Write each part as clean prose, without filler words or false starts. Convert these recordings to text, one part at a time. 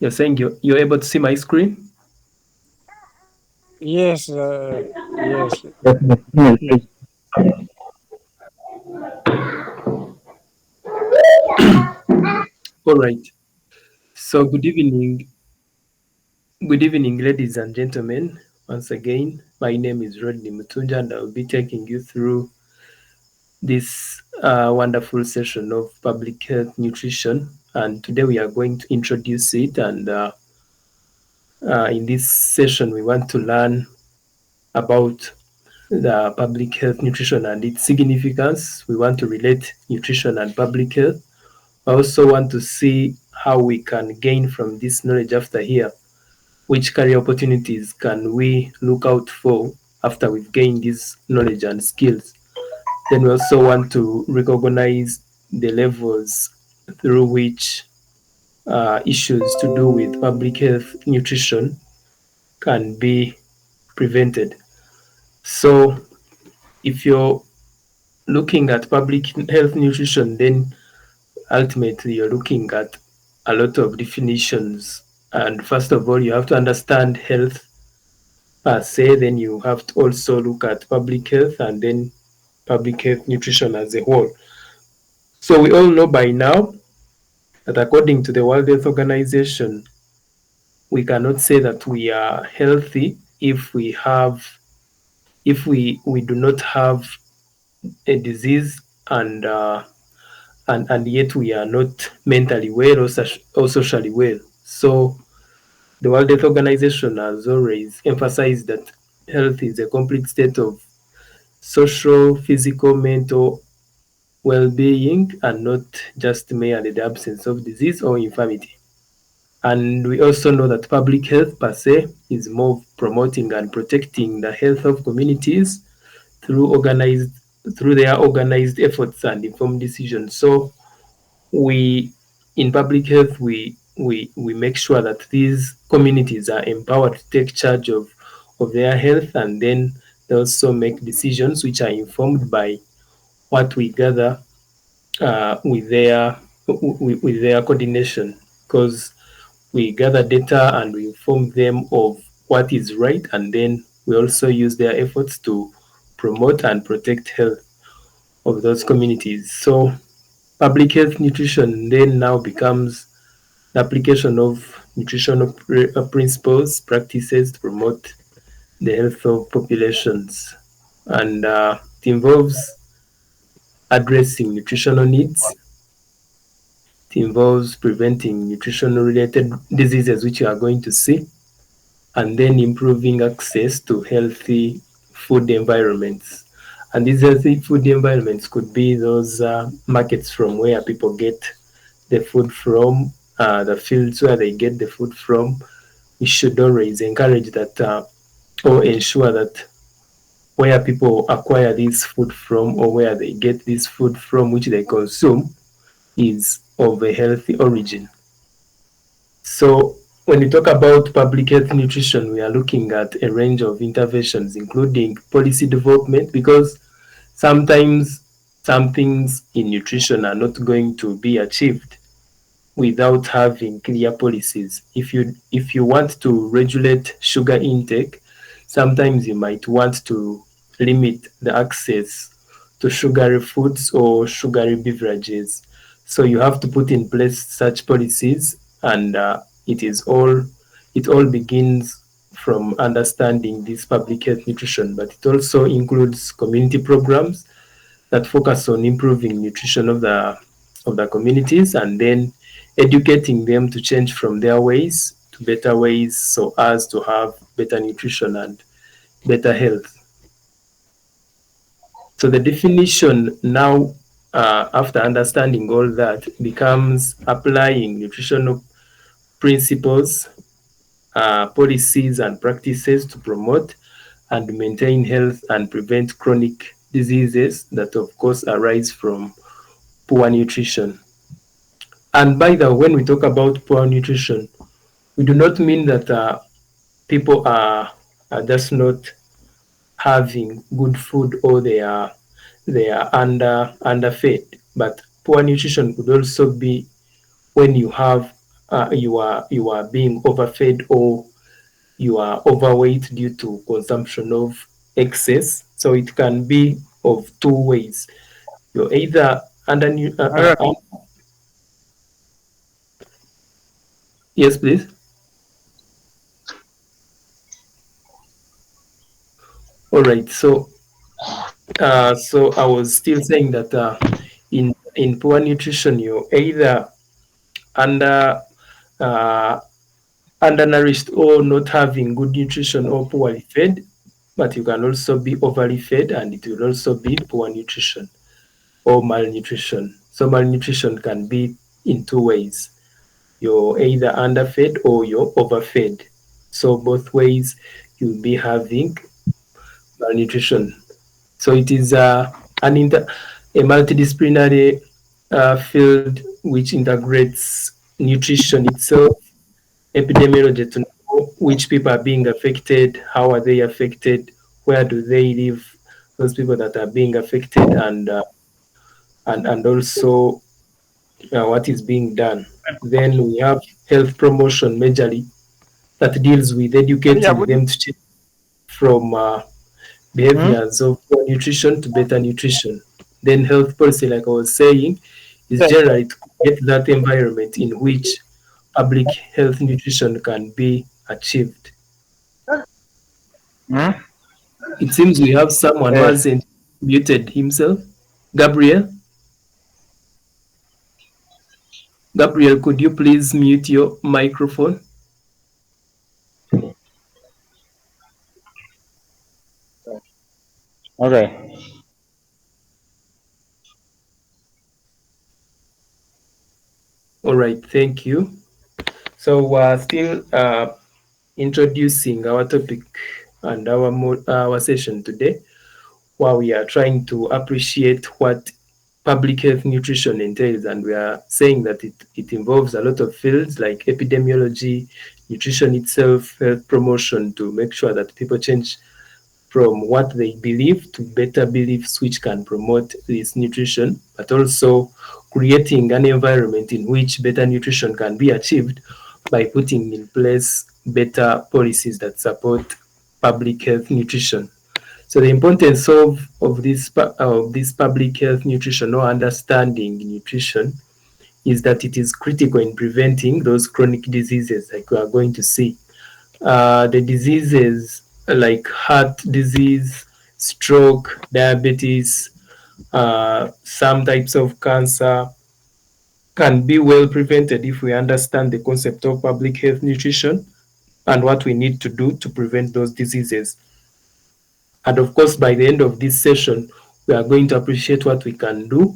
You're saying you're able to see my screen? Yes, yes. Definitely. All right. So good evening, ladies and gentlemen. Once again, my name is Rodney Mutunja, and I'll be taking you through this wonderful session of public health nutrition. And today we are going to introduce it. And in this session, we want to learn about the public health nutrition and its significance. We want to relate nutrition and public health. I also want to see how we can gain from this knowledge after here. Which career opportunities can we look out for after we've gained this knowledge and skills? Then we also want to recognize the levels through which issues to do with public health nutrition can be prevented. So, if you're looking at public health nutrition, then ultimately you're looking at a lot of definitions. And first of all, you have to understand health per se, then you have to also look at public health and then public health nutrition as a whole. So we all know by now that according to the World Health Organization, we cannot say that we are healthy if we do not have a disease and yet we are not mentally well or socially well. So the World Health Organization has always emphasized that health is a complete state of social, physical, mental well-being and not just merely the absence of disease or infirmity. And we also know that public health per se is more promoting and protecting the health of communities through organized through their organized efforts and informed decisions. So we in public health we make sure that these communities are empowered to take charge of their health, and then they also make decisions which are informed by what we gather with their coordination, because we gather data and we inform them of what is right, and then we also use their efforts to promote and protect health of those communities. So public health nutrition then now becomes the application of nutritional principles, practices to promote the health of populations. And it involves addressing nutritional needs. It involves preventing nutritional related diseases, which you are going to see, and then improving access to healthy food environments. And these healthy food environments could be those markets from where people get the food from, the fields where they get the food from. We should always encourage that or ensure that where people acquire this food from or where they get this food from which they consume is of a healthy origin. So when we talk about public health nutrition, we are looking at a range of interventions, including policy development, because sometimes some things in nutrition are not going to be achieved without having clear policies. If you want to regulate sugar intake, sometimes you might want to limit the access to sugary foods or sugary beverages. So you have to put in place such policies, and it all begins from understanding this public health nutrition, but it also includes community programs that focus on improving nutrition of the communities, and then educating them to change from their ways to better ways so as to have better nutrition and better health. So the definition now, after understanding all that, becomes applying nutritional principles, policies, and practices to promote and maintain health and prevent chronic diseases that, of course, arise from poor nutrition. And by the way, when we talk about poor nutrition, we do not mean that people are just not having good food or they are underfed. But poor nutrition could also be when you have you are being overfed or you are overweight due to consumption of excess. So it can be of two ways. You're either under All right. yes, please. All right. So I was still saying that in poor nutrition, you're either under uh, undernourished or not having good nutrition or poorly fed, but you can also be overly fed and it will also be poor nutrition or malnutrition. So malnutrition can be in two ways. You're either underfed or you're overfed. So both ways you'll be having malnutrition. So it is a multidisciplinary field which integrates nutrition itself, epidemiology to know which people are being affected, how are they affected, where do they live, those people that are being affected, and also what is being done. Then we have health promotion majorly that deals with Yeah, educating we, them to change from hmm? behaviors of poor nutrition to better nutrition. Then health policy, like I was saying, is Yeah. generally to create that environment in which public health nutrition can be achieved. Hmm? It seems we have someone who Yes. hasn't muted himself. Gabriel, Gabriel, could you please mute your microphone? Okay. All right, thank you. So we're still introducing our topic and our session today, where we are trying to appreciate what public health nutrition entails. And we are saying that it involves a lot of fields like epidemiology, nutrition itself, health promotion to make sure that people change from what they believe to better beliefs which can promote this nutrition, but also creating an environment in which better nutrition can be achieved by putting in place better policies that support public health nutrition. So the importance of this public health nutrition or understanding nutrition is that it is critical in preventing those chronic diseases like we are going to see. The diseases like heart disease, stroke, diabetes, some types of cancer can be well prevented if we understand the concept of public health nutrition and what we need to do to prevent those diseases. And of course, by the end of this session, we are going to appreciate what we can do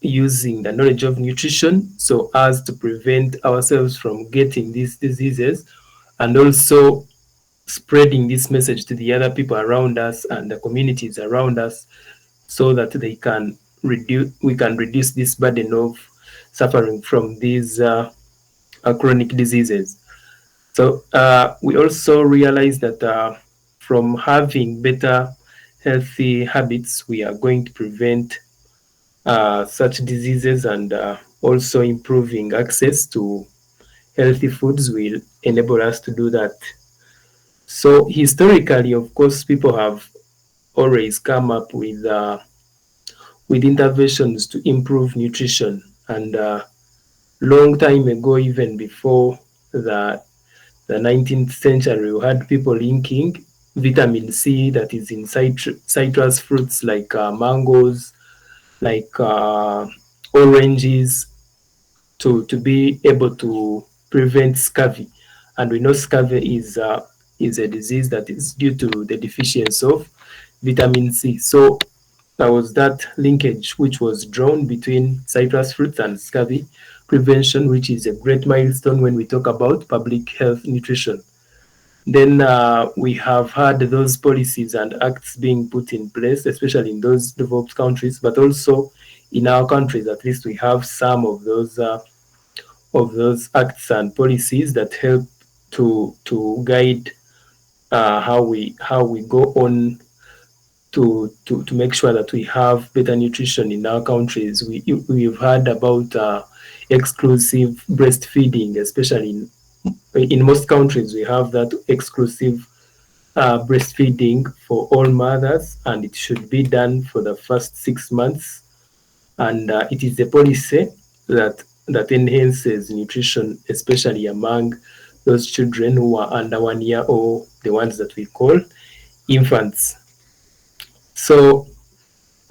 using the knowledge of nutrition so as to prevent ourselves from getting these diseases and also spreading this message to the other people around us and the communities around us so that we can reduce this burden of suffering from these chronic diseases. So we also realize that from having better healthy habits, we are going to prevent such diseases and also improving access to healthy foods will enable us to do that. So historically, of course, people have always come up with interventions to improve nutrition, and long time ago, even before the the 19th century, we had people linking vitamin C that is in citrus fruits like mangoes, like oranges, to be able to prevent scurvy. And we know scurvy is a disease that is due to the deficiency of vitamin C. So there was that linkage which was drawn between citrus fruits and scurvy prevention, which is a great milestone when we talk about public health nutrition. Then we have had those policies and acts being put in place, especially in those developed countries, but also in our countries. At least we have some of those acts and policies that help to guide how we go on to make sure that we have better nutrition in our countries. We've heard about exclusive breastfeeding, especially in most countries, we have that exclusive breastfeeding for all mothers, and it should be done for the first 6 months. And it is a policy that enhances nutrition, especially among those children who are under 1 year, or the ones that we call infants. So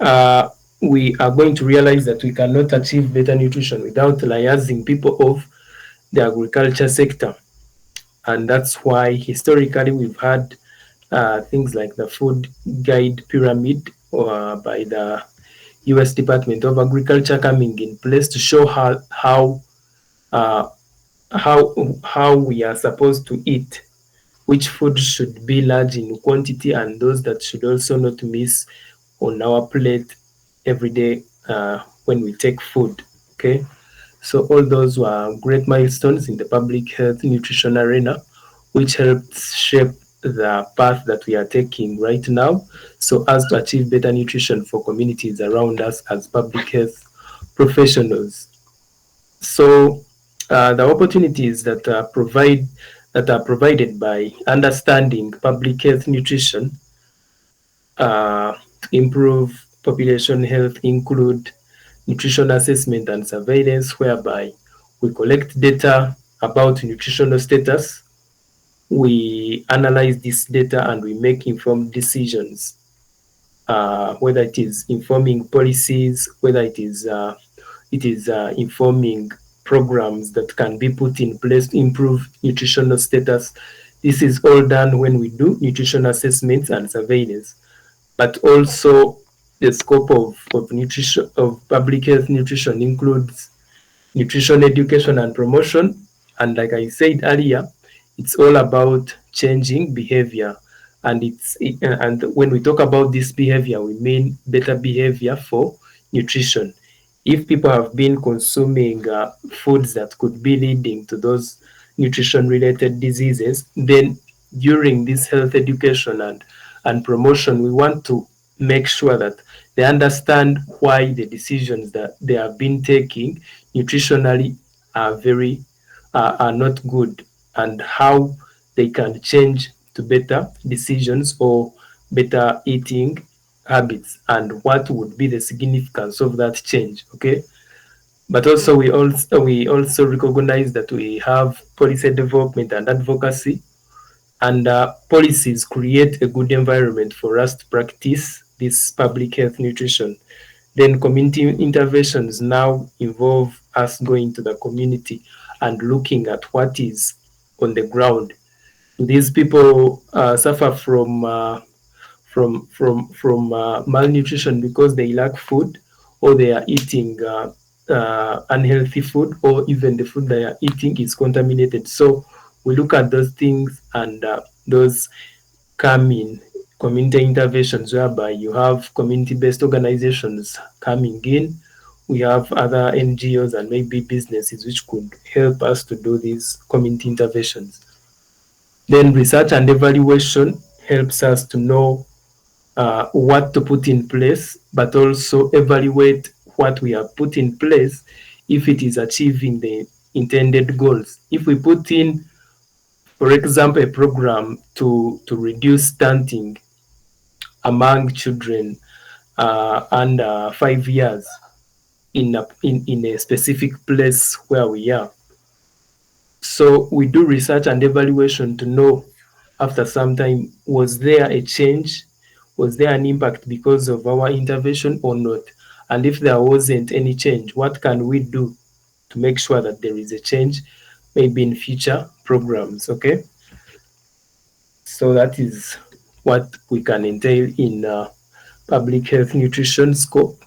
uh, we are going to realize that we cannot achieve better nutrition without liaising people of the agriculture sector. And that's why historically we've had things like the food guide pyramid by the US Department of Agriculture coming in place to show uh, how we are supposed to eat, which food should be large in quantity, and those that should also not miss on our plate every day when we take food. Okay, so all those were great milestones in the public health nutrition arena, which helped shape the path that we are taking right now so as to achieve better nutrition for communities around us as public health professionals. So the opportunities that are provided by understanding public health nutrition to improve population health include nutrition assessment and surveillance, whereby we collect data about nutritional status, we analyze this data, and we make informed decisions, whether it is informing policies, whether it is informing programs that can be put in place to improve nutritional status. This is all done when we do nutrition assessments and surveillance. But also the scope of nutrition of public health nutrition includes nutrition education and promotion. And like I said earlier, it's all about changing behavior. And when we talk about this behavior, we mean better behavior for nutrition. If people have been consuming foods that could be leading to those nutrition related diseases, then during this health education and promotion, we want to make sure that they understand why the decisions that they have been taking nutritionally are not good, and how they can change to better decisions or better eating habits, and what would be the significance of that change. Okay, but also we also recognize that we have policy development and advocacy, and policies create a good environment for us to practice this public health nutrition. Then community interventions now involve us going to the community and looking at what is on the ground. These people suffer from malnutrition because they lack food, or they are eating unhealthy food, or even the food they are eating is contaminated. So we look at those things, and those come in community interventions, whereby you have community-based organizations coming in. We have other NGOs and maybe businesses which could help us to do these community interventions. Then research and evaluation helps us to know what to put in place, but also evaluate what we have put in place if it is achieving the intended goals. If we put in, for example, a program to reduce stunting among children under 5 years in a specific place where we are. So we do research and evaluation to know after some time, was there a change? Was there an impact because of our intervention or not? And if there wasn't any change, what can we do to make sure that there is a change, maybe in future programs? Okay, so that is what we can entail in public health nutrition scope.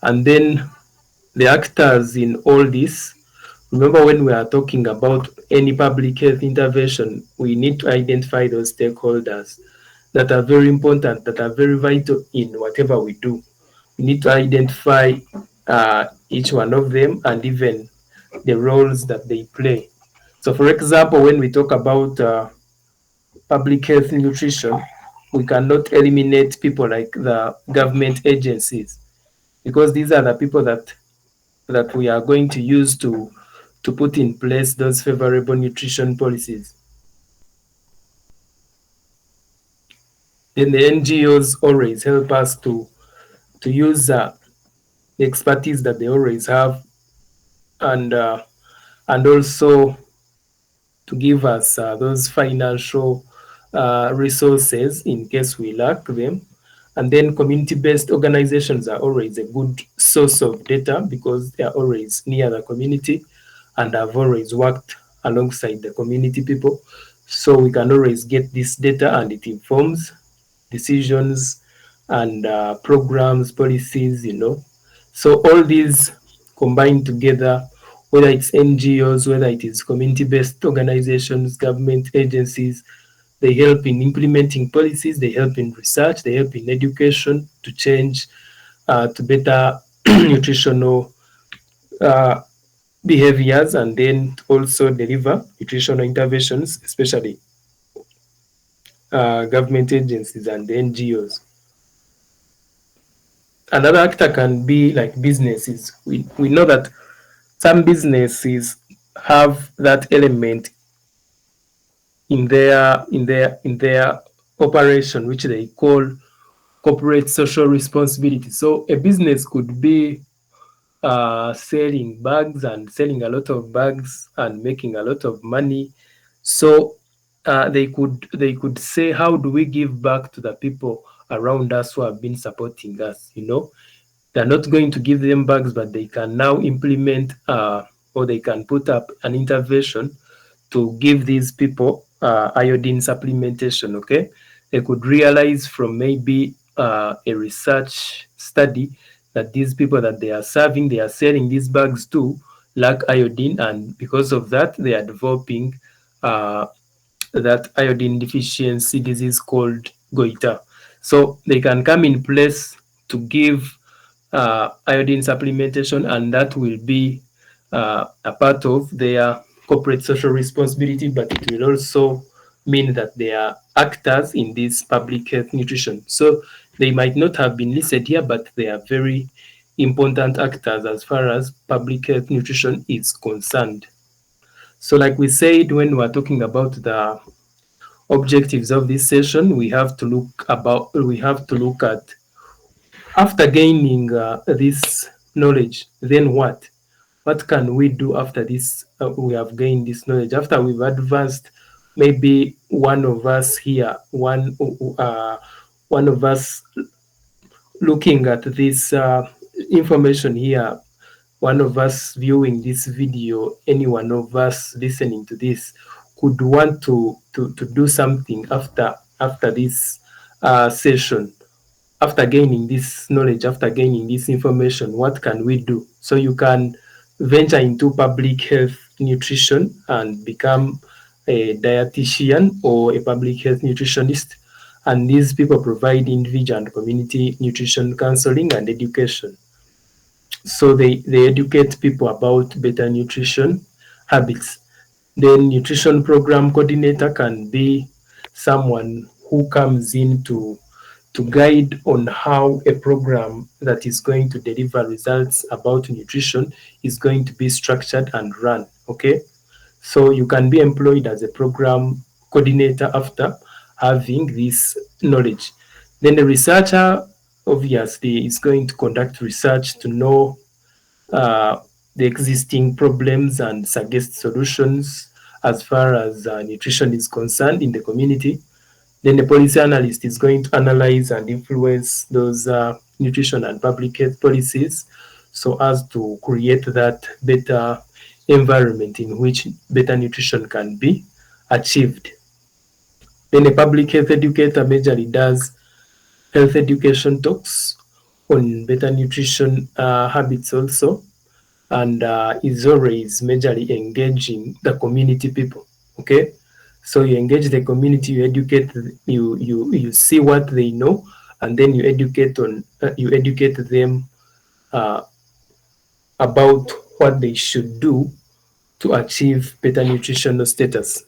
And then the actors in all this, remember, when we are talking about any public health intervention, we need to identify those stakeholders that are very important, that are very vital in whatever we do. We need to identify each one of them, and even the roles that they play. So, for example, when we talk about public health nutrition, we cannot eliminate people like the government agencies, because these are the people that that we are going to use to put in place those favorable nutrition policies. Then the NGOs always help us to use the expertise that they always have, and also to give us those financial resources in case we lack them. And then community-based organizations are always a good source of data because they are always near the community and have always worked alongside the community people. So we can always get this data and it informs decisions and programs, policies. So all these combined together, whether it's NGOs, whether it is community-based organizations, government agencies, they help in implementing policies, they help in research, they help in education to change to better nutritional uh, behaviors, and then also deliver nutritional interventions, especially government agencies and NGOs. Another actor can be like businesses. We know that some businesses have that element in their operation, which they call corporate social responsibility. So a business could be selling bags and selling a lot of bags and making a lot of money. So they could say, how do we give back to the people around us who have been supporting us? They're not going to give them bags, but they can now implement or they can put up an intervention to give these people iodine supplementation. Okay, they could realize from maybe a research study that these people that they are serving, they are selling these bags to, lack iodine, and because of that, they are developing uh, that iodine deficiency disease called goiter. So they can come in place to give iodine supplementation, and that will be a part of their corporate social responsibility, but it will also mean that they are actors in this public health nutrition. So they might not have been listed here, but they are very important actors as far as public health nutrition is concerned. So, like we said, when we're talking about the objectives of this session, we have to look at, after gaining this knowledge, then what? What can we do after this? We have gained this knowledge. After we've advanced, maybe one of us here, one of us looking at this information here, one of us viewing this video, any one of us listening to this could want to do something after this session, after gaining this knowledge, after gaining this information. What can we do? So you can venture into public health nutrition and become a dietitian or a public health nutritionist. And these people provide individual and community nutrition counseling and education. So they educate people about better nutrition habits. Then nutrition program coordinator can be someone who comes in to guide on how a program that is going to deliver results about nutrition is going to be structured and run. Okay, so you can be employed as a program coordinator after having this knowledge. Then the researcher obviously is going to conduct research to know uh, the existing problems and suggest solutions as far as nutrition is concerned in the community. Then the policy analyst is going to analyze and influence those nutrition and public health policies so as to create that better environment in which better nutrition can be achieved. Then a public health educator majorly does health education talks on better nutrition habits also, and is always majorly engaging the community people. Okay, so you engage the community, you educate, you see what they know, and then you educate them uh, about what they should do to achieve better nutritional status.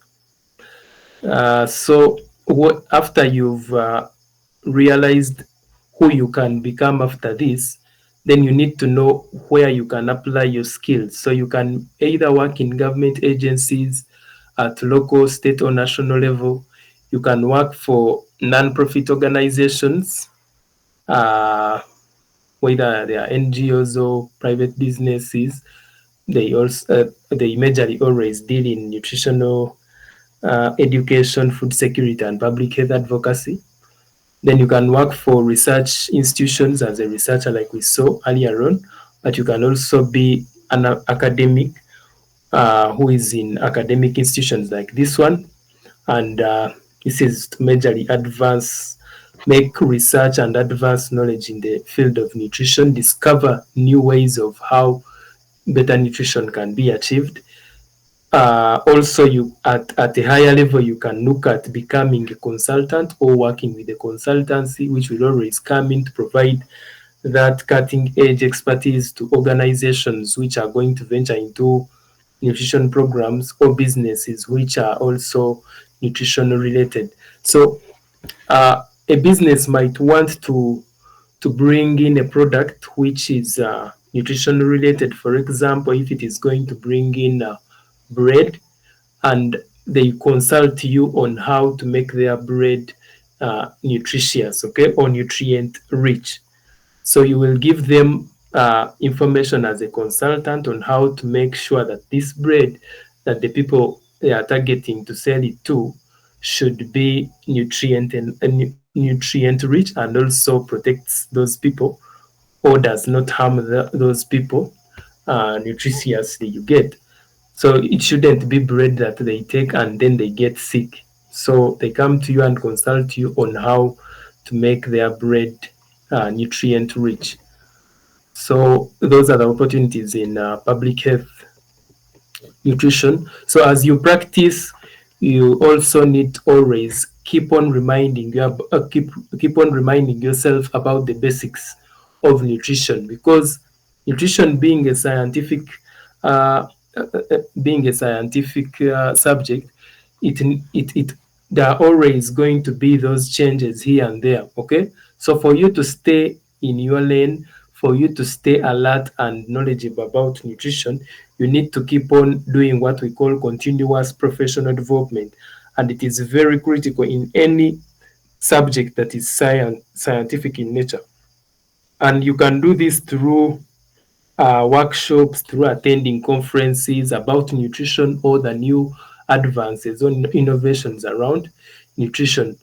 So what after you've realized who you can become after this, then you need to know where you can apply your skills. So you can either work in government agencies at local, state, or national level. You can work for non-profit organizations, uh, whether they are NGOs or private businesses. They majorly always deal in nutritional education, food security, and public health advocacy. Then you can work for research institutions as a researcher, like we saw earlier on, but you can also be an academic who is in academic institutions like this one. And this is to majorly make research and advance knowledge in the field of nutrition, discover new ways of how better nutrition can be achieved. Also, you at a higher level, you can look at becoming a consultant or working with a consultancy, which will always come in to provide that cutting edge expertise to organizations which are going to venture into nutrition programs or businesses which are also nutrition related. So a business might want to bring in a product which is nutrition related. For example, if it is going to bring in bread, and they consult you on how to make their bread nutritious, okay, or nutrient rich. So you will give them information as a consultant on how to make sure that this bread that the people they are targeting to sell it to should be nutrient rich and also protects those people or does not harm those people nutritiously. You get, so it shouldn't be bread that they take and then they get sick. So they come to you and consult you on how to make their bread nutrient rich. So those are the opportunities in public health nutrition. So as you practice, you also need to always keep on reminding yourself about the basics of nutrition, because nutrition uh, being a scientific subject, it there are always going to be those changes here and there. Okay, so for you to stay in your lane, for you to stay alert and knowledgeable about nutrition, you need to keep on doing what we call continuous professional development, and it is very critical in any subject that is scientific in nature. And you can do this through workshops, through attending conferences about nutrition or the new advances or innovations around nutrition.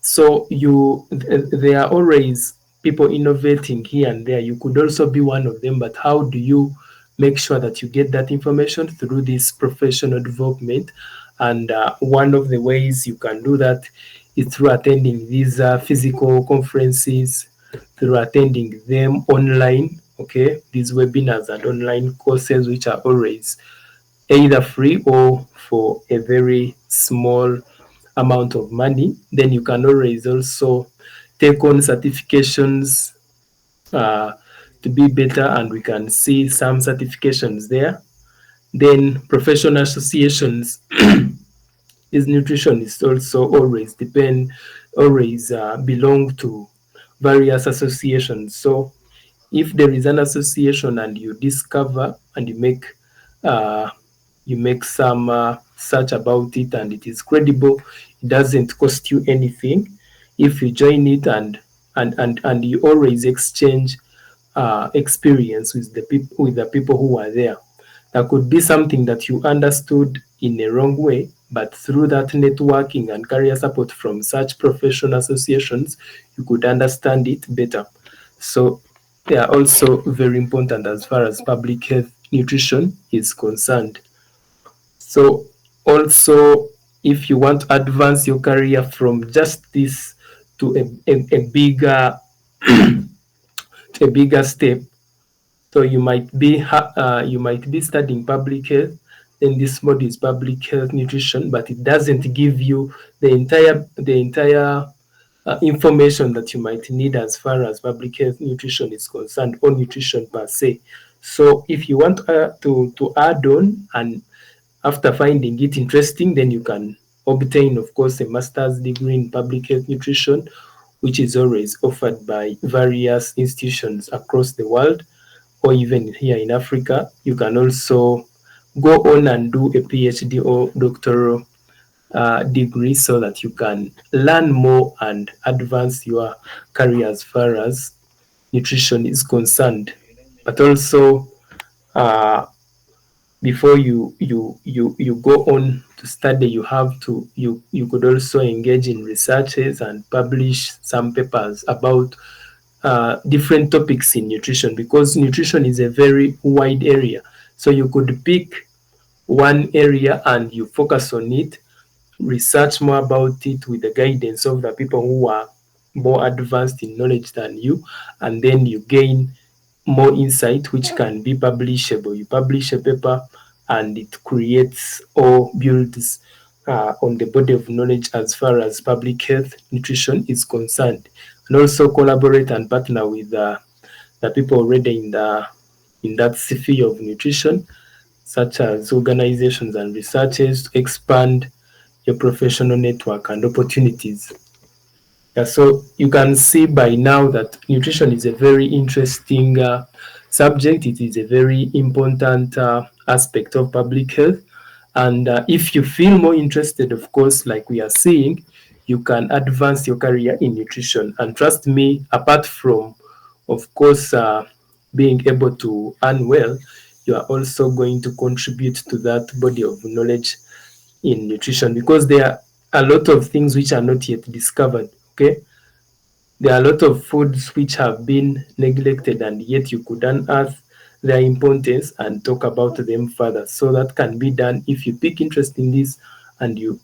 So there are always people innovating here and there. You could also be one of them, but how do you make sure that you get that information through this professional development? And one of the ways you can do that is through attending these physical conferences, through attending them online, okay, these webinars and online courses, which are always either free or for a very small amount of money. Then you can always also take on certifications uh, to be better, and we can see some certifications there. Then professional associations is nutritionists also always belong to various associations. So if there is an association and you discover and uh, you make some search about it and it is credible, it doesn't cost you anything if you join it, and you always exchange experience with the people who are there. That could be something that you understood in a wrong way, but through that networking and career support from such professional associations, you could understand it better. So they are also very important as far as public health nutrition is concerned. So also, if you want to advance your career from just this to a bigger step, so you might be studying public health, then this module is public health nutrition, but it doesn't give you the entire information that you might need as far as public health nutrition is concerned, or nutrition per se. So if you want to add on, and after finding it interesting, then you can obtain, of course, a master's degree in public health nutrition which is always offered by various institutions across the world or even here in Africa. You can also go on and do a PhD or doctoral degree so that you can learn more and advance your career as far as nutrition is concerned. But also, uh, before you go on to study, you could also engage in researches and publish some papers about different topics in nutrition, because nutrition is a very wide area. So you could pick one area and you focus on it, research more about it with the guidance of the people who are more advanced in knowledge than you, and then you gain more insight which can be publishable. You publish a paper and it creates or builds on the body of knowledge as far as public health nutrition is concerned, and also collaborate and partner with the people already in that sphere of nutrition, such as organizations and researchers, to expand your professional network and opportunities. Yeah, so you can see by now that nutrition is a very interesting subject. It is a very important aspect of public health. And if you feel more interested, of course, like we are seeing, you can advance your career in nutrition. And trust me, apart from, of course, being able to earn well, you are also going to contribute to that body of knowledge in nutrition, because there are a lot of things which are not yet discovered. Okay, there are a lot of foods which have been neglected, and yet you could unearth their importance and talk about them further. So that can be done if you pick interest in this and you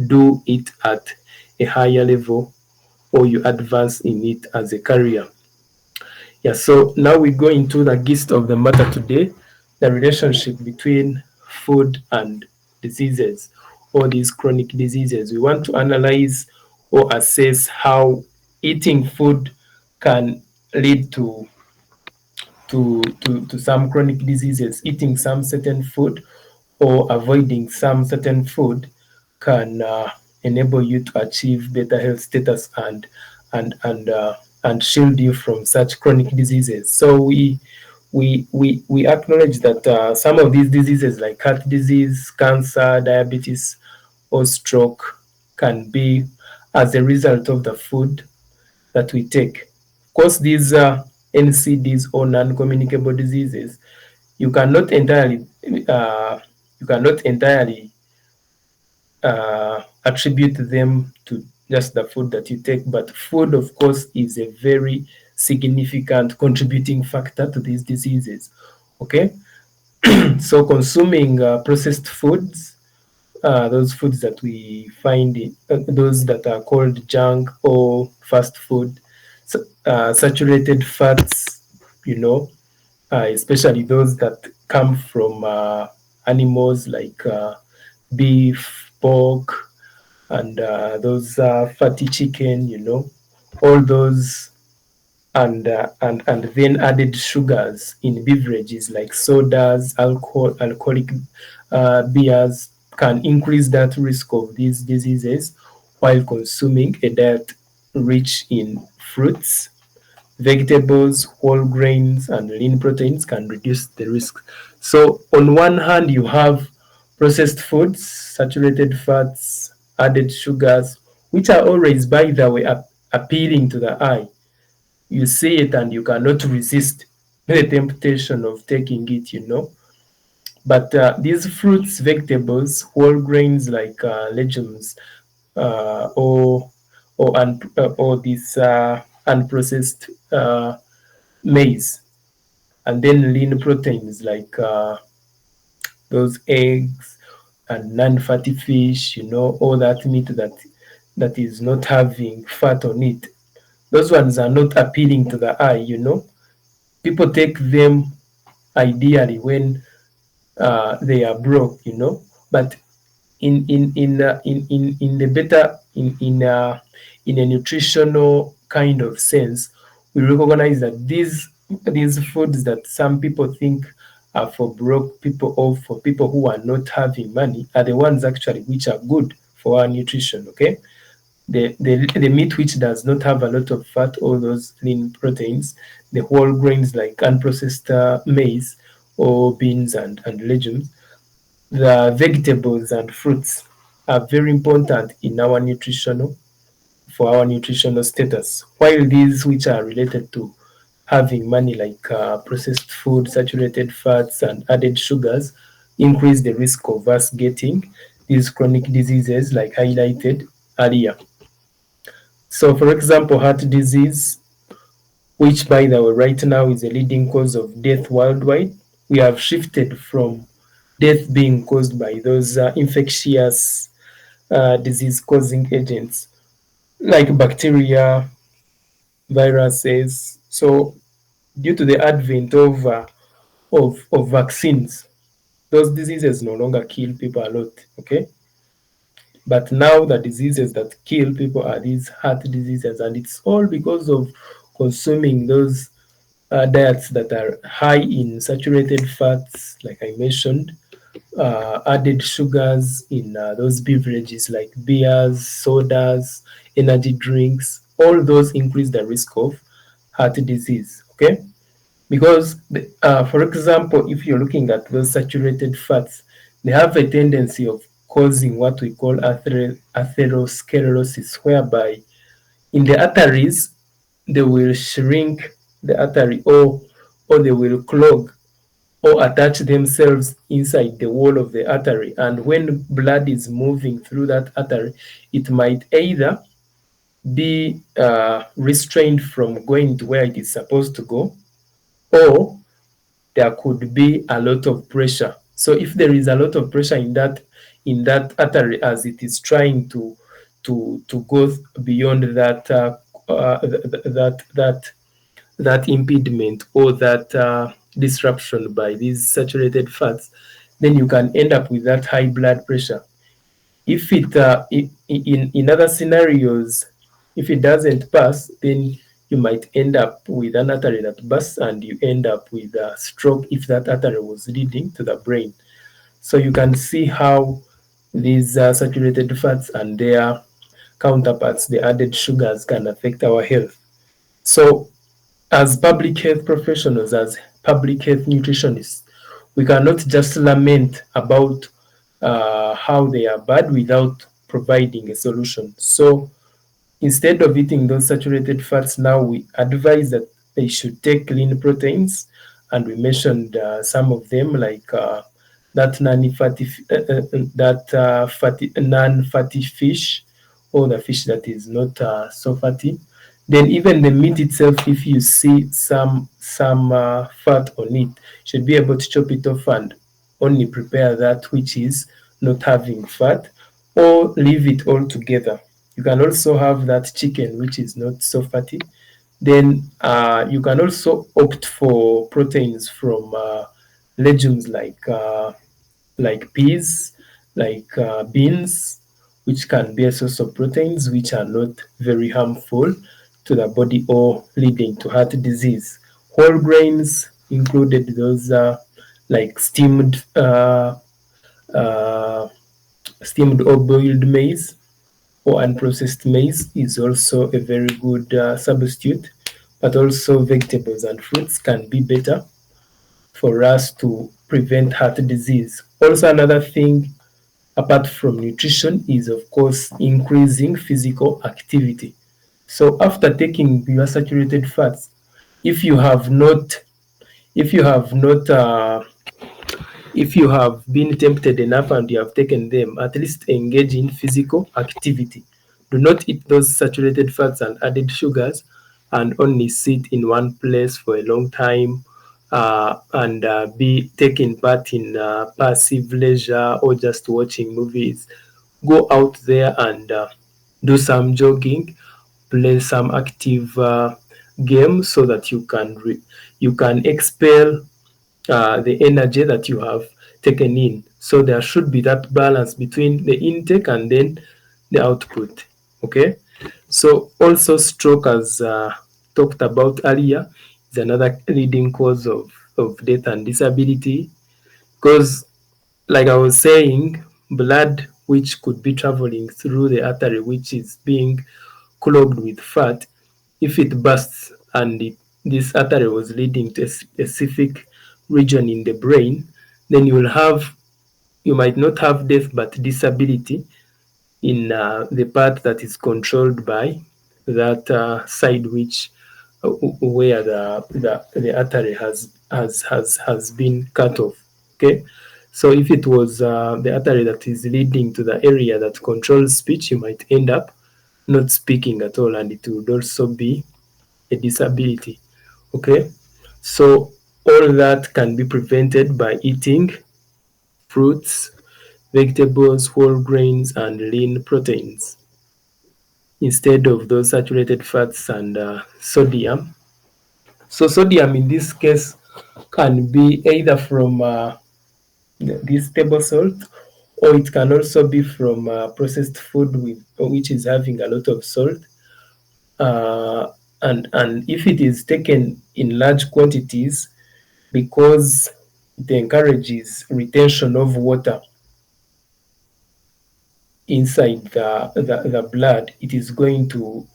do it at a higher level, or you advance in it as a career. Yeah, so now we go into the gist of the matter today, the relationship between food and diseases, or these chronic diseases. We want to analyze or assess how eating food can lead to some chronic diseases. Eating some certain food or avoiding some certain food can enable you to achieve better health status and shield you from such chronic diseases. So we acknowledge that some of these diseases like heart disease, cancer, diabetes, or stroke can be as a result of the food that we take. Of course, these NCDs or non-communicable diseases, you cannot entirely uh, you cannot entirely attribute them to just the food that you take, but food, of course, is a very significant contributing factor to these diseases. Okay, so consuming processed foods, those foods that we find in those that are called junk or fast food, saturated fats, you know, especially those that come from animals like beef, pork, and those fatty chicken, you know, all those, and then added sugars in beverages like sodas, alcoholic beers can increase that risk of these diseases, while consuming a diet rich in fruits, vegetables, whole grains, and lean proteins can reduce the risk. So, on one hand, you have processed foods, saturated fats, added sugars, which are always, by the way, appealing to the eye. You see it and you cannot resist the temptation of taking it, you know. But these fruits, vegetables, whole grains like legumes, uh, or or this unprocessed maize, and then lean proteins like those eggs and non-fatty fish, you know, all that meat that is not having fat on it. Those ones are not appealing to the eye, you know. People take them ideally when they are broke, you know. But in the better in a nutritional kind of sense, we recognize that these foods that some people think are for broke people or for people who are not having money are the ones actually which are good for our nutrition. Okay, the meat which does not have a lot of fat or those lean proteins, the whole grains like unprocessed maize or beans and legumes, the vegetables and fruits are very important in our nutritional for our nutritional status. While these which are related to having money like processed food, saturated fats, and added sugars increase the risk of us getting these chronic diseases like highlighted earlier. So, for example, heart disease, which by the way, right now is a leading cause of death worldwide, we have shifted from death being caused by those infectious disease causing agents like bacteria, viruses. So, due to the advent of vaccines, those diseases no longer kill people a lot. Okay, but now the diseases that kill people are these heart diseases, and it's all because of consuming those diets that are high in saturated fats, like I mentioned, added sugars in those beverages like beers, sodas, energy drinks. All those increase the risk of heart disease. Okay, because for example, if you're looking at those saturated fats, they have a tendency of causing what we call atherosclerosis, whereby in the arteries they will shrink the artery, or they will clog or attach themselves inside the wall of the artery, and when blood is moving through that artery, it might either be restrained from going to where it is supposed to go, or there could be a lot of pressure. So if there is a lot of pressure in that artery as it is trying to go beyond that that impediment or that disruption by these saturated fats, then you can end up with that high blood pressure. If in other scenarios, if it doesn't pass, then you might end up with an artery that bursts and you end up with a stroke if that artery was leading to the brain. So you can see how these saturated fats and their counterparts, the added sugars, can affect our health. So as public health professionals, as public health nutritionists, we cannot just lament about how they are bad without providing a solution. So instead of eating those saturated fats, now we advise that they should take lean proteins, and we mentioned some of them like that non-fatty, non-fatty fish, or the fish that is not so fatty. Then even the meat itself, if you see some fat on it, should be able to chop it off and only prepare that which is not having fat, or leave it all together. You can also have that chicken which is not so fatty. Then you can also opt for proteins from legumes like peas, like beans, which can be a source of proteins which are not very harmful to the body or leading to heart disease. Whole grains included, those like uh, steamed or boiled maize or unprocessed maize is also a very good substitute, but also vegetables and fruits can be better for us to prevent heart disease. Also, another thing apart from nutrition is, of course, increasing physical activity. So, after taking your saturated fats, if you have not, if you have not if you have been tempted enough and you have taken them, at least engage in physical activity. Do not eat those saturated fats and added sugars and only sit in one place for a long time and be taking part in passive leisure or just watching movies. Go out there and do some jogging, play some active games so that you can expel the energy that you have taken in. So there should be that balance between the intake and then the output. Okay. So also stroke, as talked about earlier, is another leading cause of death and disability, because like I was saying, blood which could be traveling through the artery which is being clogged with fat, if it bursts and this artery was leading to a specific region in the brain, then you might not have death but disability in the part that is controlled by that side which where the artery has been cut off. Okay, so if it was the artery that is leading to the area that controls speech, you might end up not speaking at all, and it would also be a disability. Okay, so all that can be prevented by eating fruits, vegetables, whole grains, and lean proteins instead of those saturated fats and sodium. So sodium in this case can be either from this table salt, or it can also be from processed food which is having a lot of salt. And if it is taken in large quantities, because it encourages retention of water inside the blood, it is going to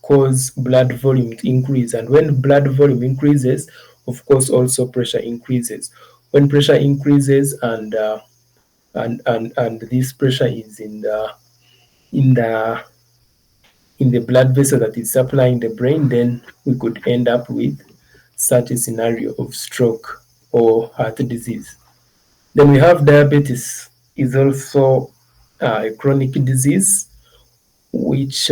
cause blood volume to increase. And when blood volume increases, of course, also pressure increases. When pressure increases and this pressure is in the in the blood vessel that is supplying the brain, then we could end up with such a scenario of stroke or heart disease. Then we have diabetes, is also a chronic disease which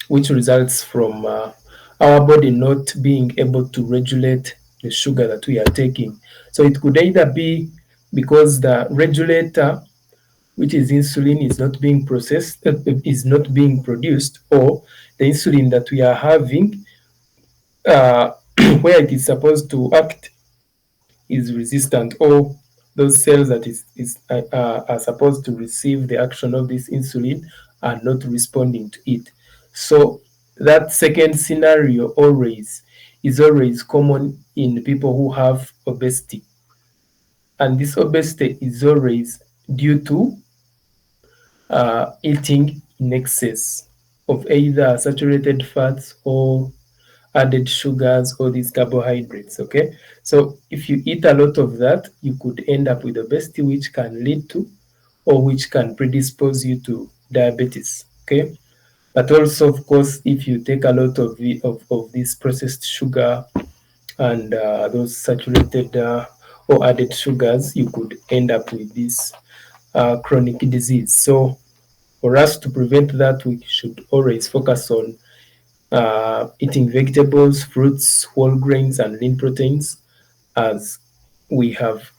which results from our body not being able to regulate the sugar that we are taking. So it could either be because the regulator, which is insulin, is not being processed, is not being produced, or the insulin that we are having, where it is supposed to act, is resistant, or those cells that are supposed to receive the action of this insulin are not responding to it. So that second scenario is always common in people who have obesity, and this obesity is always due to eating in excess of either saturated fats or added sugars or these carbohydrates. Okay, so if you eat a lot of that, you could end up with obesity, which can lead to or which can predispose you to diabetes. Okay, but also, of course, if you take a lot of this processed sugar and those saturated or added sugars, you could end up with this chronic disease. So for us to prevent that, we should always focus on eating vegetables, fruits, whole grains, and lean proteins, as we have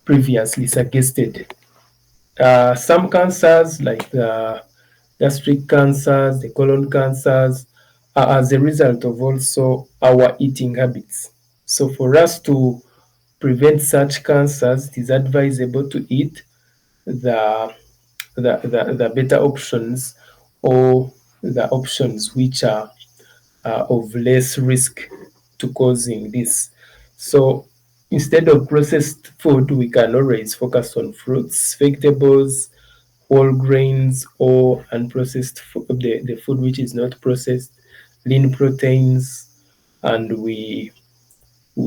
previously suggested. Some cancers, like the gastric cancers, the colon cancers, are as a result of also our eating habits. So, for us to prevent such cancers, it is advisable to eat the the better options, or the options which are of less risk to causing this. So instead of processed food, we can always focus on fruits, vegetables, whole grains, or unprocessed food, the food which is not processed, lean proteins, and we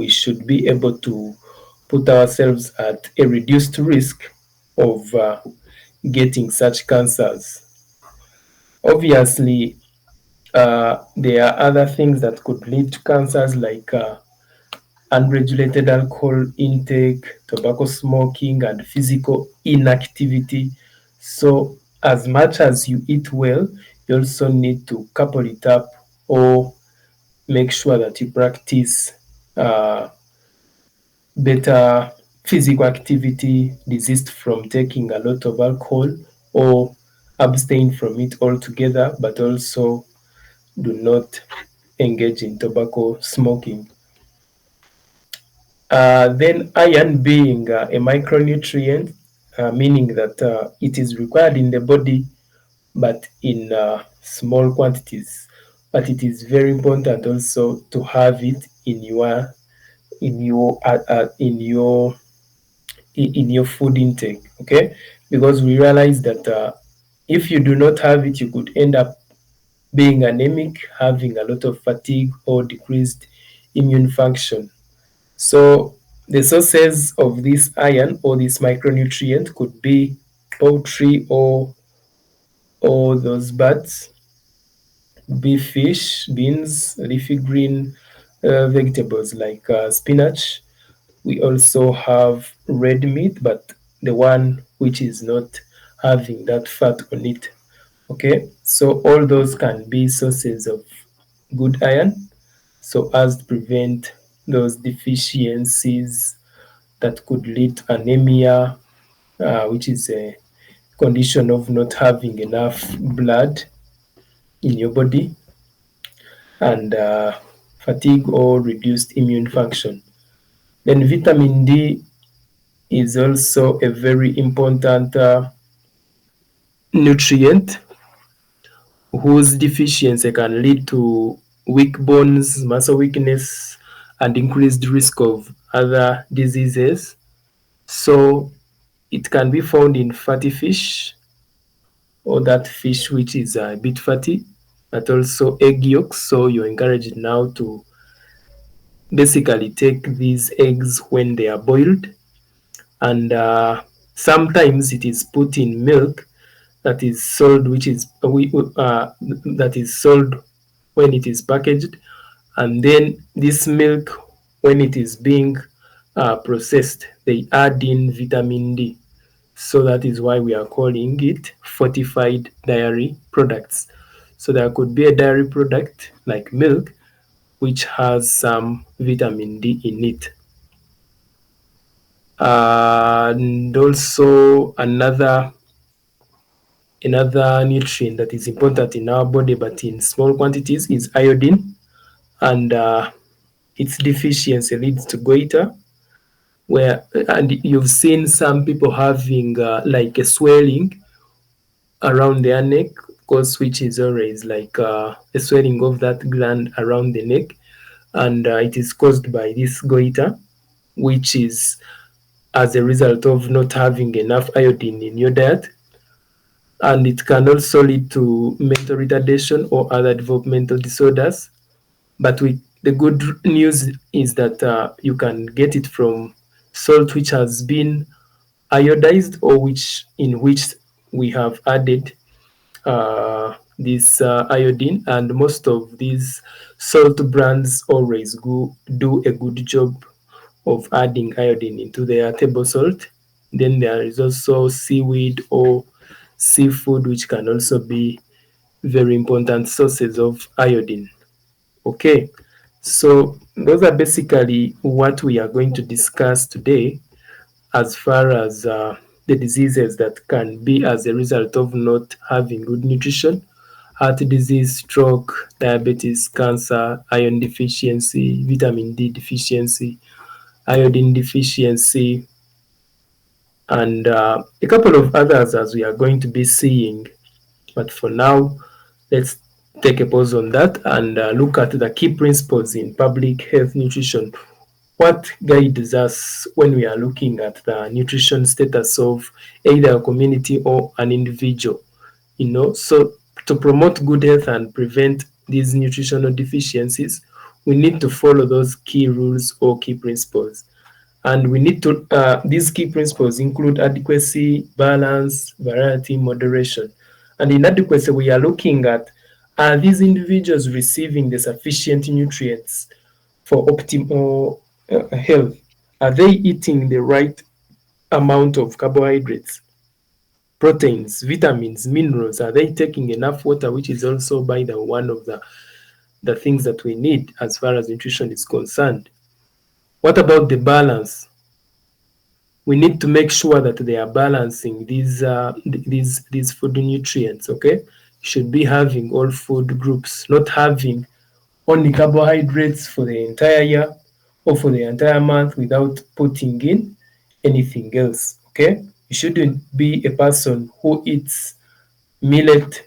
should be able to put ourselves at a reduced risk of getting such cancers. Obviously, there are other things that could lead to cancers, like unregulated alcohol intake, tobacco smoking, and physical inactivity. So, as much as you eat well, you also need to couple it up, or make sure that you practice uh, better physical activity, desist from taking a lot of alcohol, or abstain from it altogether, but also do not engage in tobacco smoking. Then iron being a micronutrient, meaning that it is required in the body but in small quantities. But it is very important also to have it in your in your food intake. Okay, because we realize that if you do not have it, you could end up being anemic, having a lot of fatigue or decreased immune function. So the sources of this iron or this micronutrient could be poultry or those birds, be fish, beans, leafy green vegetables like spinach. We also have red meat, but the one which is not having that fat on it. Okay, so all those can be sources of good iron so as to prevent those deficiencies that could lead to anemia, which is a condition of not having enough blood in your body, and fatigue or reduced immune function. Then vitamin D is also a very important nutrient whose deficiency can lead to weak bones, muscle weakness, and increased risk of other diseases. So it can be found in fatty fish or that fish which is a bit fatty, but also egg yolks. So you're encouraged now to basically take these eggs when they are boiled, and sometimes it is put in milk that is sold, which is that is sold when it is packaged, and then this milk, when it is being processed, they add in vitamin D. So that is why we are calling it fortified dairy products. So there could be a dairy product like milk which has some vitamin D in it. And also another nutrient that is important in our body but in small quantities is iodine, and its deficiency leads to goiter, where and you've seen some people having like a swelling around their neck, because which is always like a swelling of that gland around the neck, and it is caused by this goiter, which is as a result of not having enough iodine in your diet. And it can also lead to mental retardation or other developmental disorders. But the good news is that you can get it from salt which has been iodized, or which in which we have added this iodine, and most of these salt brands always do a good job of adding iodine into their table salt. Then there is also seaweed or seafood, which can also be very important sources of iodine. Okay, so those are basically what we are going to discuss today as far as the diseases that can be as a result of not having good nutrition: heart disease, stroke, diabetes, cancer, iron deficiency, vitamin D deficiency, iodine deficiency, and a couple of others as we are going to be seeing. But for now, let's take a pause on that and look at the key principles in public health nutrition. What guides us when we are looking at the nutrition status of either a community or an individual? So to promote good health and prevent these nutritional deficiencies, we need to follow those key rules or key principles. And we need to, these key principles include adequacy, balance, variety, moderation. And in adequacy, we are looking at, are these individuals receiving the sufficient nutrients for optimal health? Are they eating the right amount of carbohydrates, proteins, vitamins, minerals? Are they taking enough water, which is also by the one of the things that we need as far as nutrition is concerned? What about the balance? We need to make sure that they are balancing these food nutrients. Okay, you should be having all food groups, not having only carbohydrates for the entire year or for the entire month without putting in anything else. Okay, you shouldn't be a person who eats millet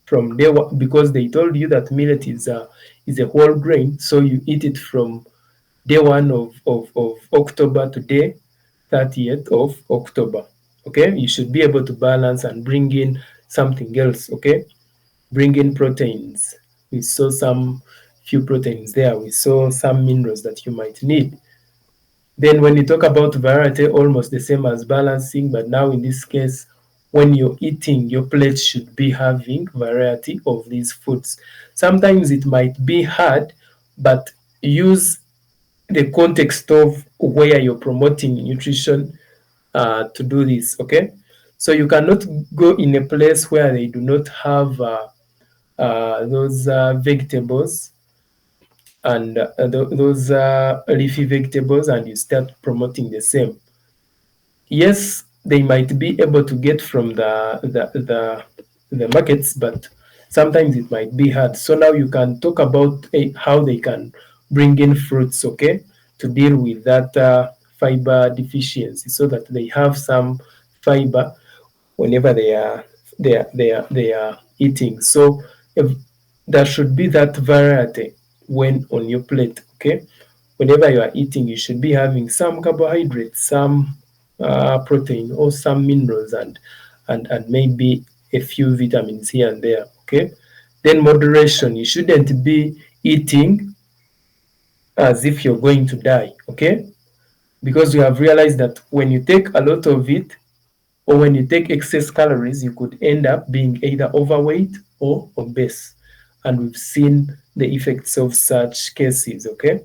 from day one because they told you that millet is a whole grain, so you eat it from day 1 of October to day 30th of October. Okay, you should be able to balance and bring in something else. Okay, bring in proteins. We saw some few proteins there. We saw some minerals that you might need. Then when you talk about variety, almost the same as balancing, but now in this case, when you're eating, your plate should be having variety of these foods. Sometimes it might be hard, but use the context of where you're promoting nutrition to do this. Okay, so you cannot go in a place where they do not have those vegetables and those leafy vegetables, and you start promoting the same. Yes, they might be able to get from the markets, but sometimes it might be hard. So now you can talk about how they can bring in fruits, okay, to deal with that fiber deficiency, so that they have some fiber whenever they are eating. So if there should be that variety when on your plate, okay. Whenever you are eating, you should be having some carbohydrates, some protein, or some minerals, and maybe a few vitamins here and there. Okay. Then moderation. You shouldn't be eating as if you're going to die. Okay, because you have realized that when you take a lot of it, or when you take excess calories, you could end up being either overweight or obese. And we've seen the effects of such cases. Okay,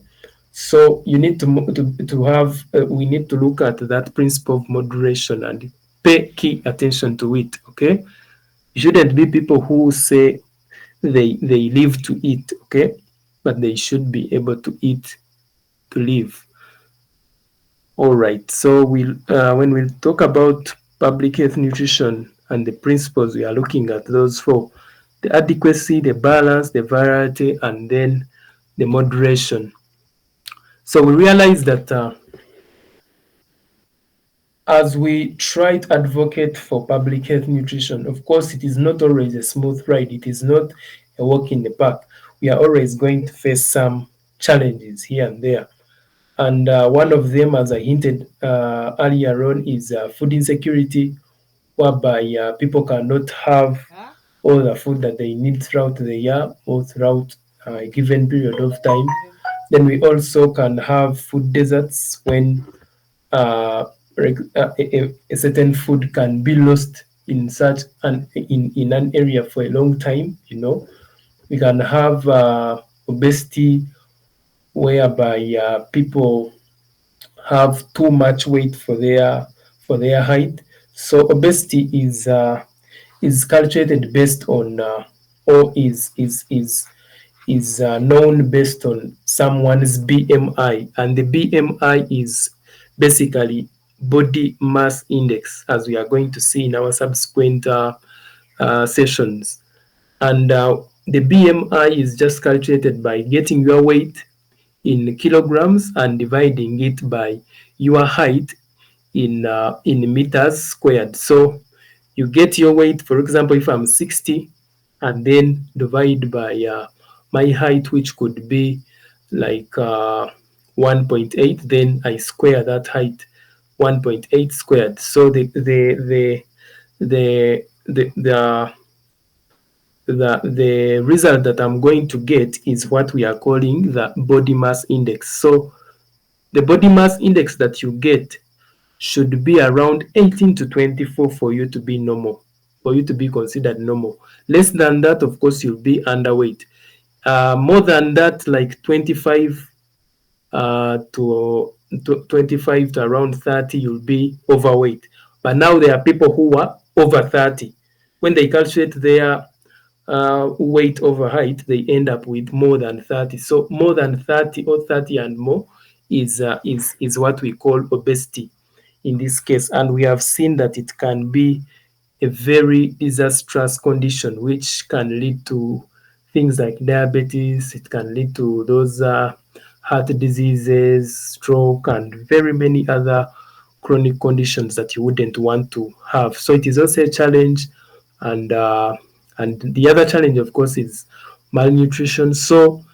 so you need to have we need to look at that principle of moderation and pay key attention to it. Okay, you shouldn't be people who say they live to eat. Okay, but they should be able to eat to live. All right. So when we talk about public health nutrition and the principles, we are looking at those four: the adequacy, the balance, the variety, and then the moderation. So we realize that as we try to advocate for public health nutrition, of course, it is not always a smooth ride. It is not a walk in the park. We are always going to face some challenges here and there. And one of them, as I hinted earlier on, is food insecurity, whereby people cannot have all the food that they need throughout the year or throughout a given period of time. Then we also can have food deserts when uh, a certain food can be lost in such an in an area for a long time. We can have obesity, whereby people have too much weight for their height. So obesity is calculated based on or is known based on someone's BMI, and the BMI is basically body mass index, as we are going to see in our subsequent sessions. And the BMI is just calculated by getting your weight in kilograms and dividing it by your height in meters squared. So you get your weight, for example, if I'm 60, and then divide by my height, which could be like 1.8, then I square that height, 1.8 squared. So the result that I'm going to get is what we are calling the body mass index. So the body mass index that you get should be around 18 to 24 for you to be normal, for you to be considered normal. Less than that, of course, you'll be underweight. More than that, like 25 to 25 to around 30, you'll be overweight. But now there are people who are over 30. When they calculate their weight over height, they end up with more than 30. So more than 30 or 30 and more is what we call obesity in this case. And we have seen that it can be a very disastrous condition, which can lead to things like diabetes. It can lead to those heart diseases, stroke, and very many other chronic conditions that you wouldn't want to have. So it is also a challenge, and the other challenge, of course, is malnutrition. So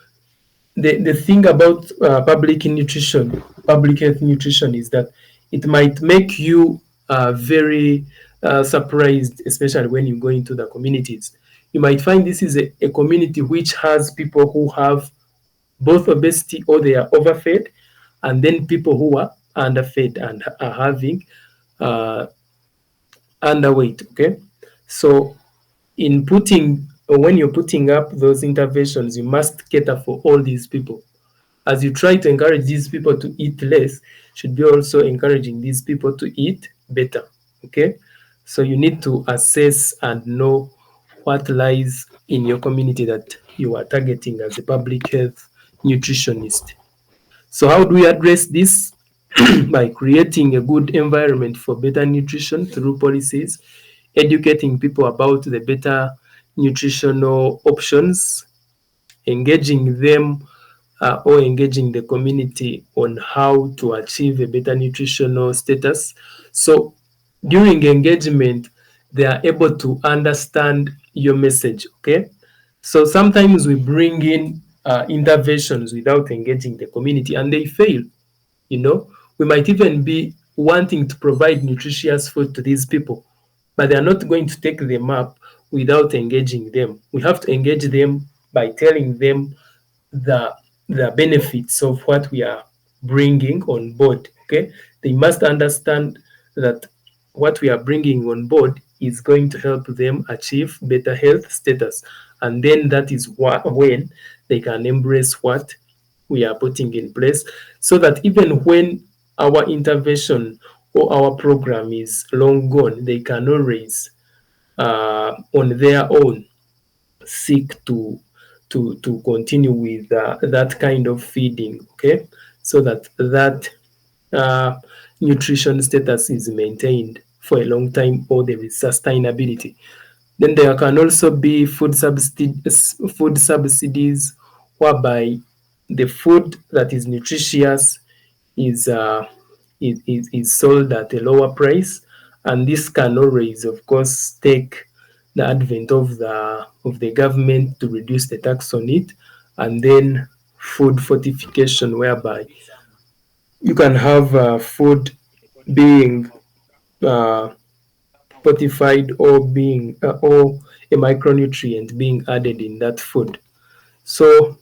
the thing about public health nutrition is that it might make you very surprised, especially when you go into the communities. You might find this is a community which has people who have both obesity or they are overfed, and then people who are underfed and are having uh, underweight. Okay, so in putting when you're putting up those interventions, you must cater for all these people. As you try to encourage these people to eat less, should be also encouraging these people to eat better. Okay, so you need to assess and know what lies in your community that you are targeting as a public health nutritionist. So how do we address this? By creating a good environment for better nutrition through policies, educating people about the better nutritional options, engaging them or engaging the community on how to achieve a better nutritional status. So during engagement, they are able to understand your message. Okay. So sometimes we bring in interventions without engaging the community and they fail. You know, we might even be wanting to provide nutritious food to these people, but they are not going to take them up without engaging them. We have to engage them by telling them the the benefits of what we are bringing on board. Okay, they must understand that what we are bringing on board is going to help them achieve better health status, and then that is when they can embrace what we are putting in place, so that even when our intervention or our program is long gone, they can always on their own seek to continue with that kind of feeding. Okay, so that uh, nutrition status is maintained for a long time, or there is sustainability. Then there can also be food subsidies, whereby the food that is nutritious is is sold at a lower price, and this can always, of course, take the advent of the government to reduce the tax on it, and then food fortification, whereby you can have food being uh, fortified or being or a micronutrient being added in that food. So,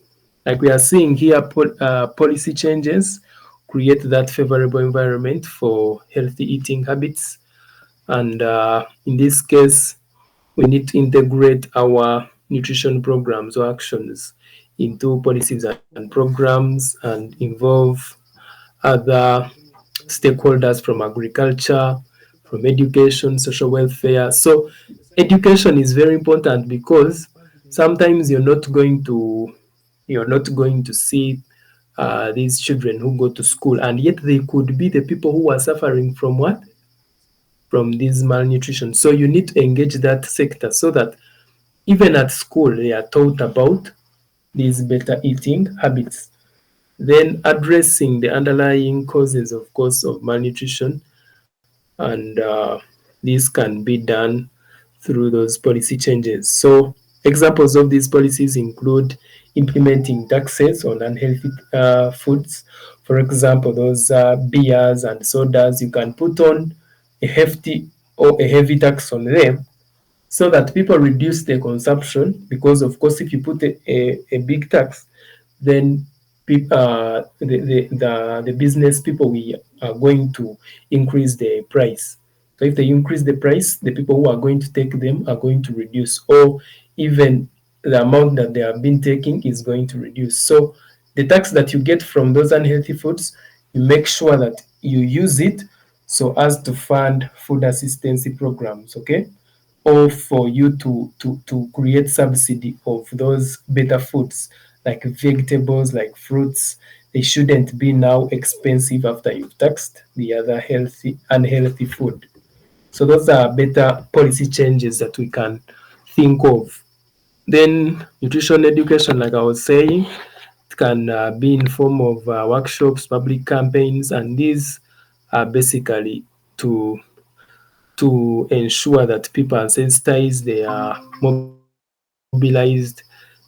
like we are seeing here, policy changes create that favorable environment for healthy eating habits. And in this case, we need to integrate our nutrition programs or actions into policies and programs and involve other stakeholders from agriculture, from education, social welfare. So education is very important because sometimes you're not going to see these children who go to school, and yet they could be the people who are suffering from what? From this malnutrition. So you need to engage that sector so that even at school they are taught about these better eating habits. Then addressing the underlying causes, of course, of malnutrition, and this can be done through those policy changes. So examples of these policies include implementing taxes on unhealthy foods. For example, those beers and sodas, you can put on a hefty or a heavy tax on them so that people reduce their consumption, because of course if you put a big tax, then the business people we are going to increase the price. So if they increase the price, the people who are going to take them are going to reduce, or even the amount that they have been taking is going to reduce. So the tax that you get from those unhealthy foods, you make sure that you use it so as to fund food assistance programs. Okay, or for you to create subsidy of those better foods like vegetables, like fruits. They shouldn't be now expensive after you've taxed the other unhealthy food. So those are better policy changes that we can think of. Then nutrition education, like I was saying, it can be in form of workshops, public campaigns, and these are basically to ensure that people are sensitized, they are mobilized,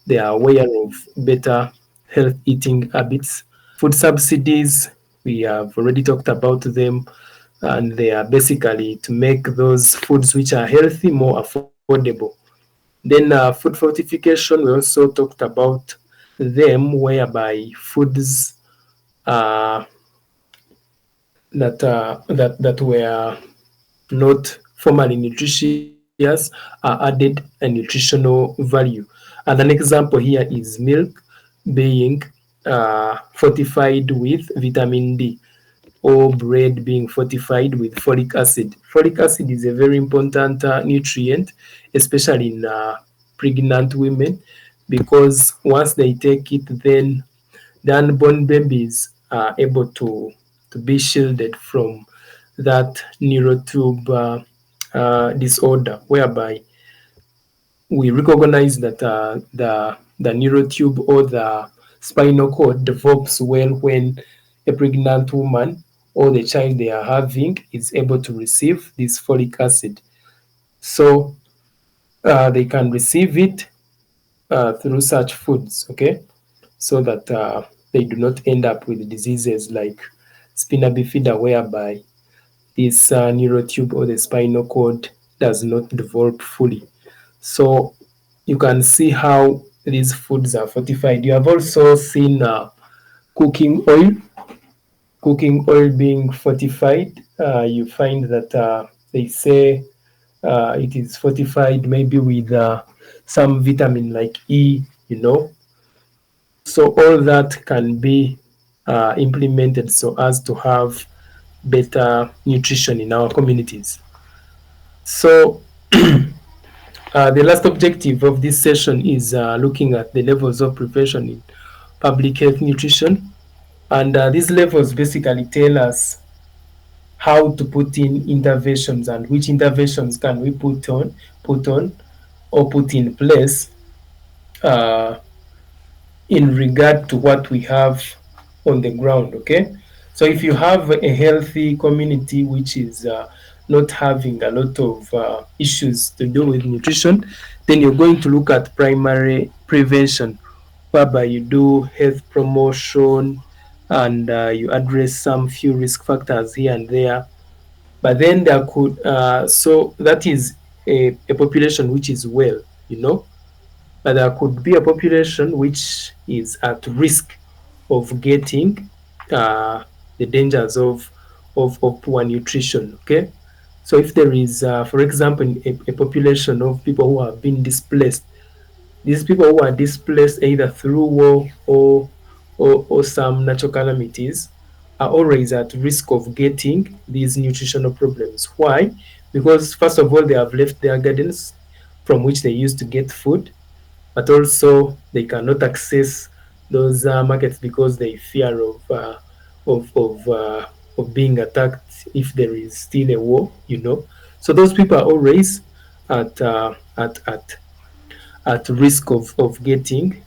they are aware of better health eating habits. Food subsidies, we have already talked about them. and they are basically to make those foods which are healthy more affordable. Then food fortification, we also talked about them, whereby foods uh, that were not formerly nutritious are added a nutritional value. And an example here is milk being fortified with vitamin D, or bread being fortified with folic acid. Folic acid is a very important nutrient, especially in pregnant women, because once they take it, then the unborn babies are able to be shielded from that neurotube disorder, whereby we recognize that the neurotube or the spinal cord develops well when a pregnant woman or the child they are having is able to receive this folic acid. So they can receive it through such foods, okay, so that they do not end up with diseases like spina bifida, whereby this neurotube or the spinal cord does not develop fully. So you can see how these foods are fortified. You have also seen cooking oil, cooking oil being fortified. You find that they say it is fortified maybe with some vitamin like E, you know. So all that can be implemented so as to have better nutrition in our communities. So the last objective of this session is looking at the levels of prevention in public health nutrition. And these levels basically tell us how to put in interventions and which interventions can we put on or put in place uh, in regard to what we have on the ground. Okay, so if you have a healthy community which is not having a lot of issues to do with nutrition, then you're going to look at primary prevention, whereby you do health promotion and you address some few risk factors here and there. But then there could so that is a population which is well, you know, but there could be a population which is at risk of getting the dangers of poor nutrition. Okay, so if there is, for example, a population of people who have been displaced, these people who are displaced either through war or some natural calamities are always at risk of getting these nutritional problems. Why? Because first of all, they have left their gardens from which they used to get food, but also they cannot access those markets because they fear of of uh, of being attacked if there is still a war. You know, so those people are always at uh, at at at risk of getting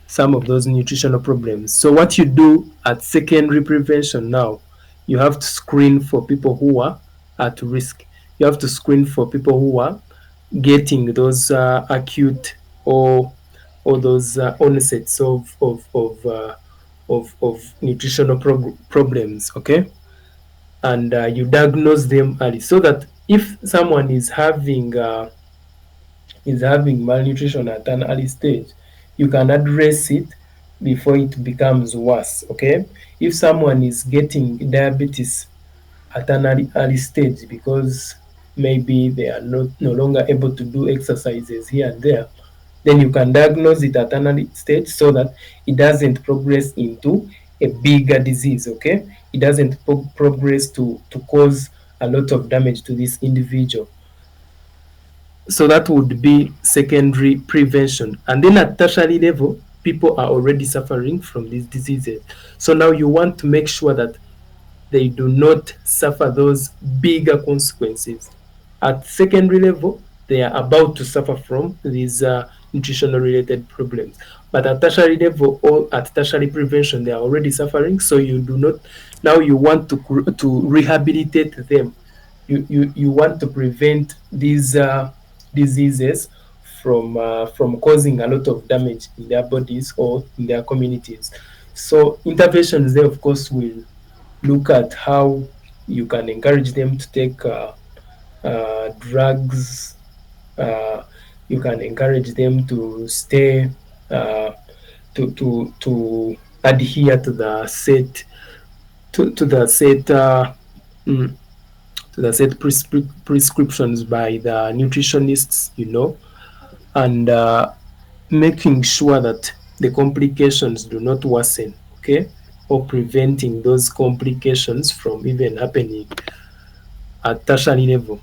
some of those nutritional problems. So what you do at secondary prevention now, you have to screen for people who are at risk. You have to screen for people who are getting those acute or those onsets of nutritional problems, okay? And you diagnose them early so that if someone is having malnutrition at an early stage, you can address it before it becomes worse, okay? If someone is getting diabetes at an early stage because maybe they are no longer able to do exercises here and there, then you can diagnose it at an early stage so that it doesn't progress into a bigger disease, okay? It doesn't progress to cause a lot of damage to this individual. So that would be secondary prevention. And then at tertiary level, people are already suffering from these diseases. So now you want to make sure that they do not suffer those bigger consequences. At secondary level, they are about to suffer from these nutritional related problems. But at tertiary level or at tertiary prevention, they are already suffering. So you do not, now you want to rehabilitate them. You want to prevent these diseases from causing a lot of damage in their bodies or in their communities. So interventions there, of course, will look at how You can encourage them to take drugs. Uh, you can encourage them to stay uh, to adhere to the set to the set mm, to the set prescriptions by the nutritionists, and making sure that the complications do not worsen, okay, or preventing those complications from even happening at tertiary level.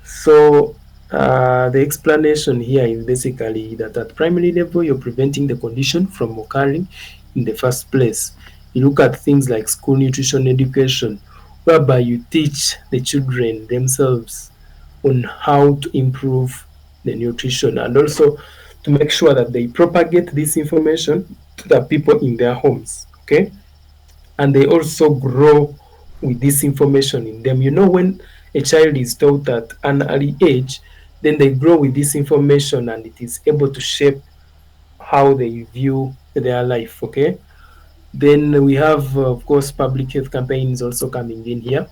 So the explanation here is basically that at primary level, you're preventing the condition from occurring in the first place. You look at things like school nutrition education, whereby you teach the children themselves on how to improve the nutrition, and also to make sure that they propagate this information to the people in their homes. Okay, and they also grow with this information in them. When a child is taught at an early age, then they grow with this information and it is able to shape how they view their life. Okay, then we have, of course, public health campaigns also coming in here.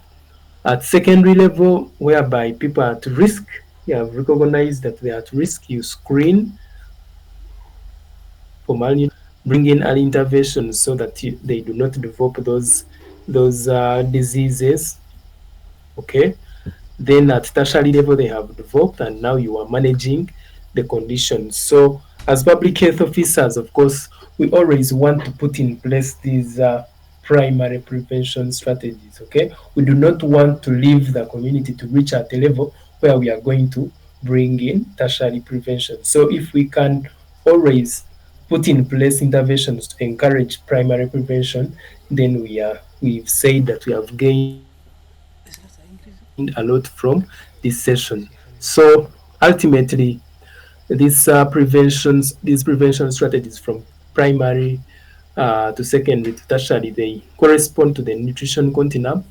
At secondary level, whereby people are at risk, you have recognized that they are at risk, you screen for malnutrition, bring in early interventions so that they do not develop those diseases. Okay, then at tertiary level they have developed, and now you are managing the conditions. So as public health officers, of course, we always want to put in place these primary prevention strategies. Okay, we do not want to leave the community to reach at a level where we are going to bring in tertiary prevention. So if we can always put in place interventions to encourage primary prevention, then we've said that we have gained a lot from this session. So ultimately, these prevention strategies from primary to secondary to tertiary, they correspond to the nutrition continuum,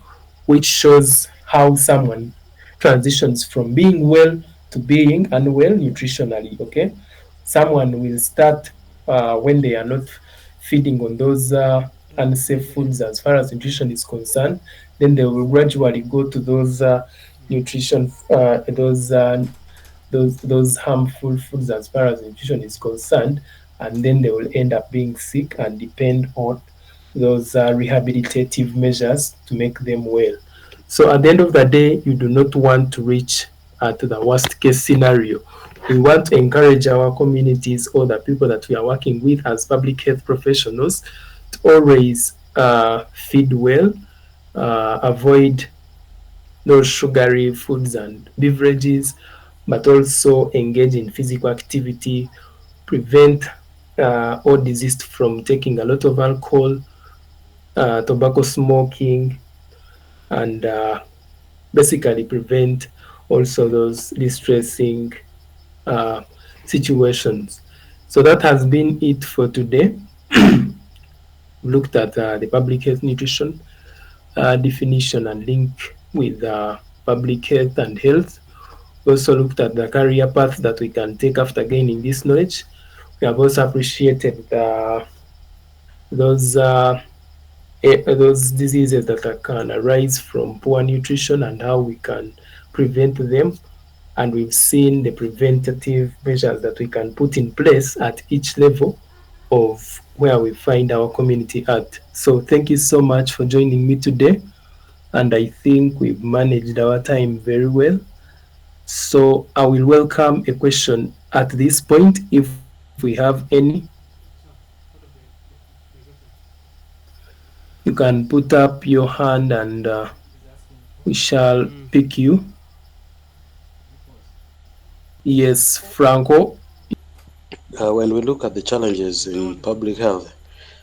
which shows how someone transitions from being well to being unwell nutritionally. Okay, someone will start when they are not feeding on those unsafe foods as far as nutrition is concerned. Then they will gradually go to those nutrition, those harmful foods as far as nutrition is concerned, and then they will end up being sick and depend on those rehabilitative measures to make them well. So at the end of the day, you do not want to reach to the worst case scenario. We want to encourage our communities or the people that we are working with as public health professionals to always feed well, avoid those sugary foods and beverages, but also engage in physical activity, prevent all disease from taking a lot of alcohol, tobacco smoking, and basically prevent also those distressing uh, situations. So that has been it for today. We looked at the public health nutrition definition and link with public health and health. We also looked at the career path that we can take after gaining this knowledge. We have also appreciated those those diseases that can arise from poor nutrition and how we can prevent them. And we've seen the preventative measures that we can put in place at each level of where we find our community at. So thank you so much for joining me today. And I think we've managed our time very well. So I will welcome a question at this point if we have any. You can put up your hand and we shall Mm. pick you. Yes, Franco. When we look at the challenges in public health,